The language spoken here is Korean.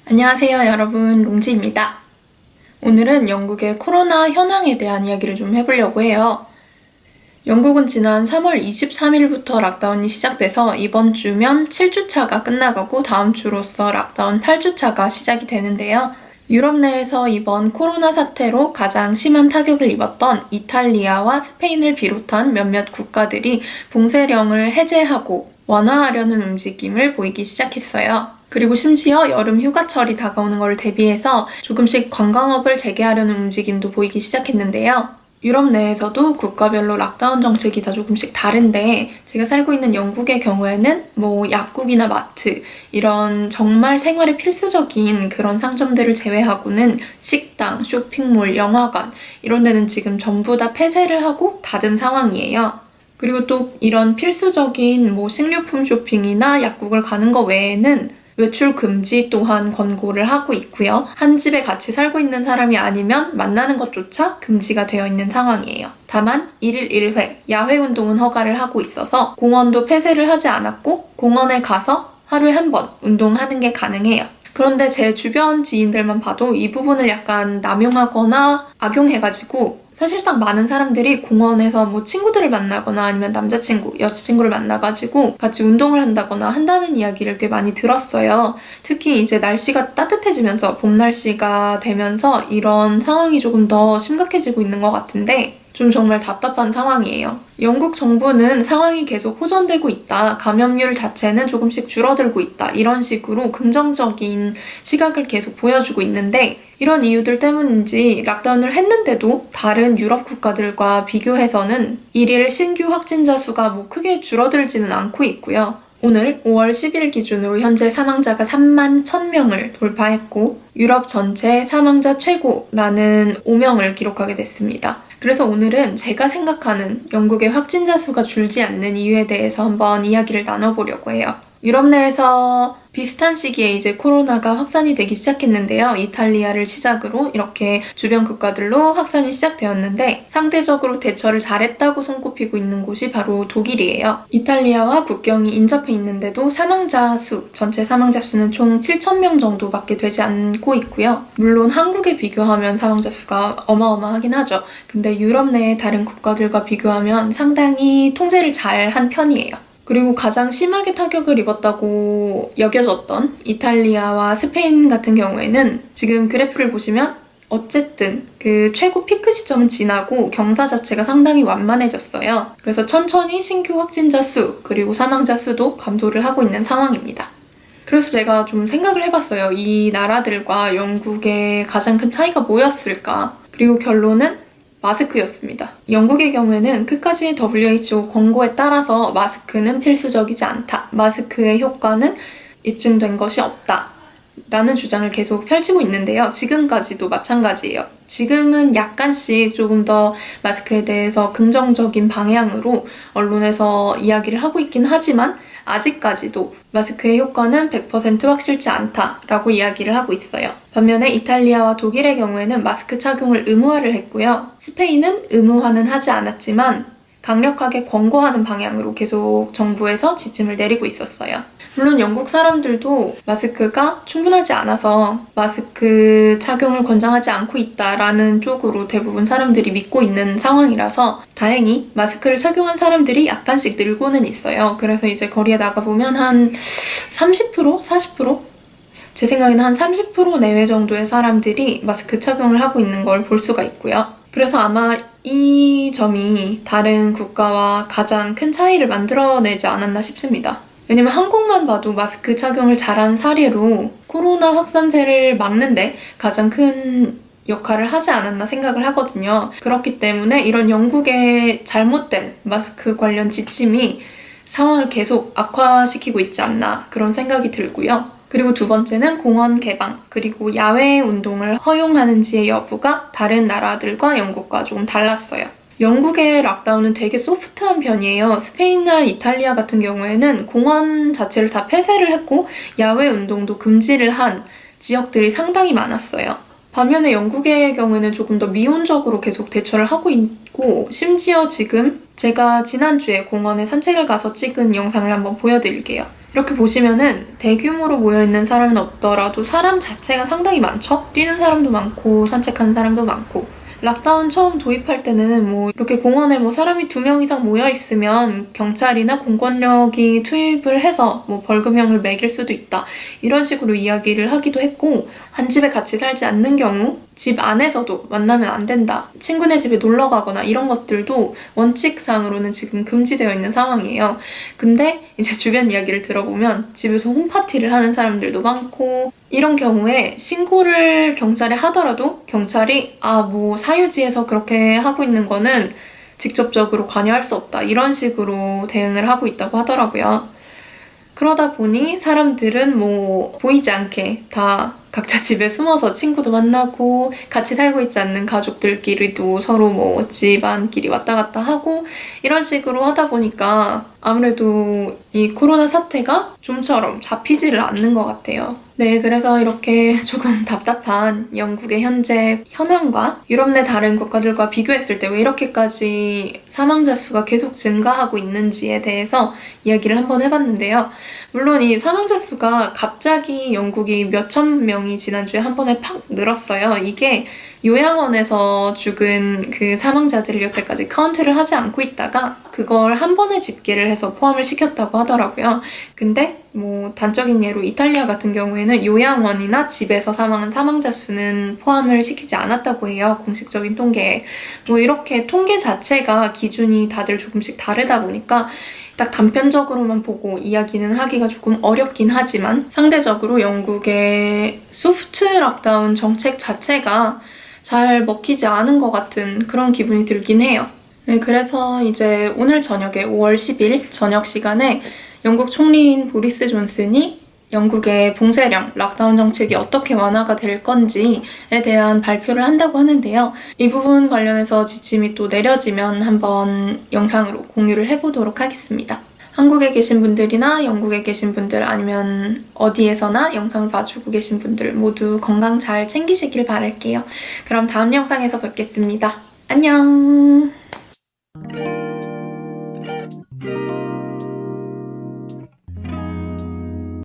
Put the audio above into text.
안녕하세요 여러분, 롱지입니다. 오늘은 영국의 코로나 현황에 대한 이야기를 좀 해보려고 해요. 영국은 지난 3월 23일부터 락다운이 시작돼서 이번 주면 7주차가 끝나가고 다음 주로서 락다운 8주차가 시작이 되는데요. 유럽 내에서 이번 코로나 사태로 가장 심한 타격을 입었던 이탈리아와 스페인을 비롯한 몇몇 국가들이 봉쇄령을 해제하고 완화하려는 움직임을 보이기 시작했어요. 그리고 심지어 여름 휴가철이 다가오는 걸 대비해서 조금씩 관광업을 재개하려는 움직임도 보이기 시작했는데요. 유럽 내에서도 국가별로 락다운 정책이 다 조금씩 다른데 제가 살고 있는 영국의 경우에는 약국이나 마트 이런 정말 생활에 필수적인 그런 상점들을 제외하고는 식당, 쇼핑몰, 영화관 이런 데는 지금 전부 다 폐쇄를 하고 닫은 상황이에요. 그리고 또 이런 필수적인 식료품 쇼핑이나 약국을 가는 거 외에는 외출 금지 또한 권고를 하고 있고요. 한 집에 같이 살고 있는 사람이 아니면 만나는 것조차 금지가 되어 있는 상황이에요. 다만 1일 1회 야외 운동은 허가를 하고 있어서 공원도 폐쇄를 하지 않았고 공원에 가서 하루에 한 번 운동하는 게 가능해요. 그런데 제 주변 지인들만 봐도 이 부분을 약간 남용하거나 악용해가지고 사실상 많은 사람들이 공원에서 친구들을 만나거나 아니면 남자친구, 여자친구를 만나가지고 같이 운동을 한다거나 한다는 이야기를 꽤 많이 들었어요. 특히 이제 날씨가 따뜻해지면서 봄 날씨가 되면서 이런 상황이 조금 더 심각해지고 있는 것 같은데 좀 정말 답답한 상황이에요. 영국 정부는 상황이 계속 호전되고 있다. 감염률 자체는 조금씩 줄어들고 있다. 이런 식으로 긍정적인 시각을 계속 보여주고 있는데 이런 이유들 때문인지 락다운을 했는데도 다른 유럽 국가들과 비교해서는 일일 신규 확진자 수가 크게 줄어들지는 않고 있고요. 오늘 5월 10일 기준으로 현재 사망자가 3만 1,000명을 돌파했고 유럽 전체 사망자 최고라는 오명을 기록하게 됐습니다. 그래서 오늘은 제가 생각하는 영국의 확진자 수가 줄지 않는 이유에 대해서 한번 이야기를 나눠보려고 해요. 유럽 내에서 비슷한 시기에 이제 코로나가 확산이 되기 시작했는데요. 이탈리아를 시작으로 이렇게 주변 국가들로 확산이 시작되었는데 상대적으로 대처를 잘했다고 손꼽히고 있는 곳이 바로 독일이에요. 이탈리아와 국경이 인접해 있는데도 전체 사망자 수는 총 7,000명 정도밖에 되지 않고 있고요. 물론 한국에 비교하면 사망자 수가 어마어마하긴 하죠. 근데 유럽 내의 다른 국가들과 비교하면 상당히 통제를 잘한 편이에요. 그리고 가장 심하게 타격을 입었다고 여겨졌던 이탈리아와 스페인 같은 경우에는 지금 그래프를 보시면 어쨌든 그 최고 피크 시점은 지나고 경사 자체가 상당히 완만해졌어요. 그래서 천천히 신규 확진자 수 그리고 사망자 수도 감소를 하고 있는 상황입니다. 그래서 제가 좀 생각을 해봤어요. 이 나라들과 영국의 가장 큰 차이가 뭐였을까? 그리고 결론은 마스크였습니다. 영국의 경우에는 끝까지 WHO 권고에 따라서 마스크는 필수적이지 않다. 마스크의 효과는 입증된 것이 없다. 라는 주장을 계속 펼치고 있는데요. 지금까지도 마찬가지예요. 지금은 약간씩 조금 더 마스크에 대해서 긍정적인 방향으로 언론에서 이야기를 하고 있긴 하지만 아직까지도 마스크의 효과는 100% 확실치 않다라고 이야기를 하고 있어요. 반면에 이탈리아와 독일의 경우에는 마스크 착용을 의무화를 했고요. 스페인은 의무화는 하지 않았지만 강력하게 권고하는 방향으로 계속 정부에서 지침을 내리고 있었어요. 물론 영국 사람들도 마스크가 충분하지 않아서 마스크 착용을 권장하지 않고 있다라는 쪽으로 대부분 사람들이 믿고 있는 상황이라서 다행히 마스크를 착용한 사람들이 약간씩 늘고는 있어요. 그래서 이제 거리에 나가보면 한 30%? 40%? 제 생각에는 한 30% 내외 정도의 사람들이 마스크 착용을 하고 있는 걸 볼 수가 있고요. 그래서 아마 이 점이 다른 국가와 가장 큰 차이를 만들어내지 않았나 싶습니다. 왜냐면 한국만 봐도 마스크 착용을 잘한 사례로 코로나 확산세를 막는데 가장 큰 역할을 하지 않았나 생각을 하거든요. 그렇기 때문에 이런 영국의 잘못된 마스크 관련 지침이 상황을 계속 악화시키고 있지 않나 그런 생각이 들고요. 그리고 두 번째는 공원 개방, 그리고 야외 운동을 허용하는지의 여부가 다른 나라들과 영국과 조금 달랐어요. 영국의 락다운은 되게 소프트한 편이에요. 스페인이나 이탈리아 같은 경우에는 공원 자체를 다 폐쇄를 했고 야외 운동도 금지를 한 지역들이 상당히 많았어요. 반면에 영국의 경우에는 조금 더 미온적으로 계속 대처를 하고 있고 심지어 지금 제가 지난주에 공원에 산책을 가서 찍은 영상을 한번 보여드릴게요. 이렇게 보시면은 대규모로 모여있는 사람은 없더라도 사람 자체가 상당히 많죠? 뛰는 사람도 많고 산책하는 사람도 많고. 락다운 처음 도입할 때는 뭐 이렇게 공원에 뭐 사람이 2명 이상 모여 있으면 경찰이나 공권력이 투입을 해서 뭐 벌금형을 매길 수도 있다. 이런 식으로 이야기를 하기도 했고, 한 집에 같이 살지 않는 경우 집 안에서도 만나면 안 된다. 친구네 집에 놀러 가거나 이런 것들도 원칙상으로는 지금 금지되어 있는 상황이에요. 근데 이제 주변 이야기를 들어보면 집에서 홈파티를 하는 사람들도 많고, 이런 경우에 신고를 경찰에 하더라도 경찰이 뭐 사유지에서 그렇게 하고 있는 거는 직접적으로 관여할 수 없다. 이런 식으로 대응을 하고 있다고 하더라고요. 그러다 보니 사람들은 뭐 보이지 않게 다 각자 집에 숨어서 친구도 만나고, 같이 살고 있지 않는 가족들끼리도 서로 뭐 집안끼리 왔다 갔다 하고, 이런 식으로 하다 보니까 아무래도 이 코로나 사태가 좀처럼 잡히지를 않는 것 같아요. 네, 그래서 이렇게 조금 답답한 영국의 현재 현황과 유럽 내 다른 국가들과 비교했을 때 왜 이렇게까지 사망자 수가 계속 증가하고 있는지에 대해서 이야기를 한번 해봤는데요. 물론 이 사망자 수가 갑자기 영국이 몇천 명이 지난주에 한 번에 팍 늘었어요. 이게 요양원에서 죽은 그 사망자들을 여태까지 카운트를 하지 않고 있다가 그걸 한 번에 집계를 해서 포함을 시켰다고 하더라고요. 근데 뭐 단적인 예로 이탈리아 같은 경우에는 요양원이나 집에서 사망한 사망자 수는 포함을 시키지 않았다고 해요. 공식적인 통계에. 뭐 이렇게 통계 자체가 기준이 다들 조금씩 다르다 보니까 딱 단편적으로만 보고 이야기는 하기가 조금 어렵긴 하지만, 상대적으로 영국의 소프트 락다운 정책 자체가 잘 먹히지 않은 것 같은 그런 기분이 들긴 해요. 네, 그래서 이제 오늘 저녁에 5월 10일 저녁 시간에 영국 총리인 보리스 존슨이 영국의 봉쇄령, 락다운 정책이 어떻게 완화가 될 건지에 대한 발표를 한다고 하는데요. 이 부분 관련해서 지침이 또 내려지면 한번 영상으로 공유를 해보도록 하겠습니다. 한국에 계신 분들이나 영국에 계신 분들, 아니면 어디에서나 영상을 봐주고 계신 분들 모두 건강 잘 챙기시길 바랄게요. 그럼 다음 영상에서 뵙겠습니다. 안녕!